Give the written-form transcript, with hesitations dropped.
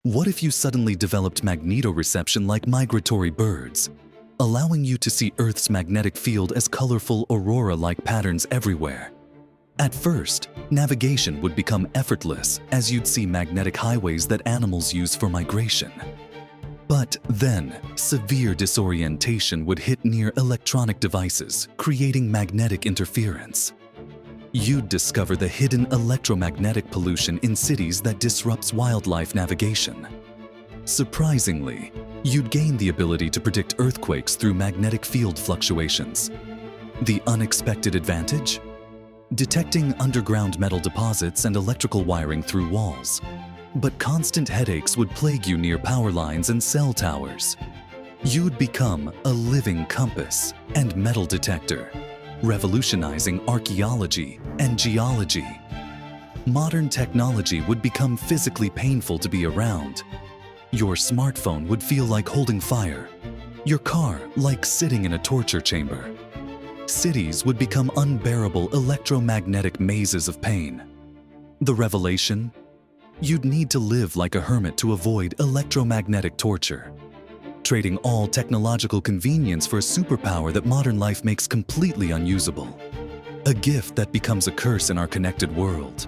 What if you suddenly developed magnetoreception like migratory birds, allowing you to see Earth's magnetic field as colorful aurora-like patterns everywhere? At first, navigation would become effortless as you'd see magnetic highways that animals use for migration. But then, severe disorientation would hit near electronic devices, creating magnetic interference. You'd discover the hidden electromagnetic pollution in cities that disrupts wildlife navigation. Surprisingly, you'd gain the ability to predict earthquakes through magnetic field fluctuations. The unexpected advantage? Detecting underground metal deposits and electrical wiring through walls. But constant headaches would plague you near power lines and cell towers. You'd become a living compass and metal detector, revolutionizing archaeology and geology. Modern technology would become physically painful to be around. Your smartphone would feel like holding fire, your car like sitting in a torture chamber. Cities would become unbearable electromagnetic mazes of pain. The revelation? You'd need to live like a hermit to avoid electromagnetic torture, trading all technological convenience for a superpower that modern life makes completely unusable. A gift that becomes a curse in our connected world.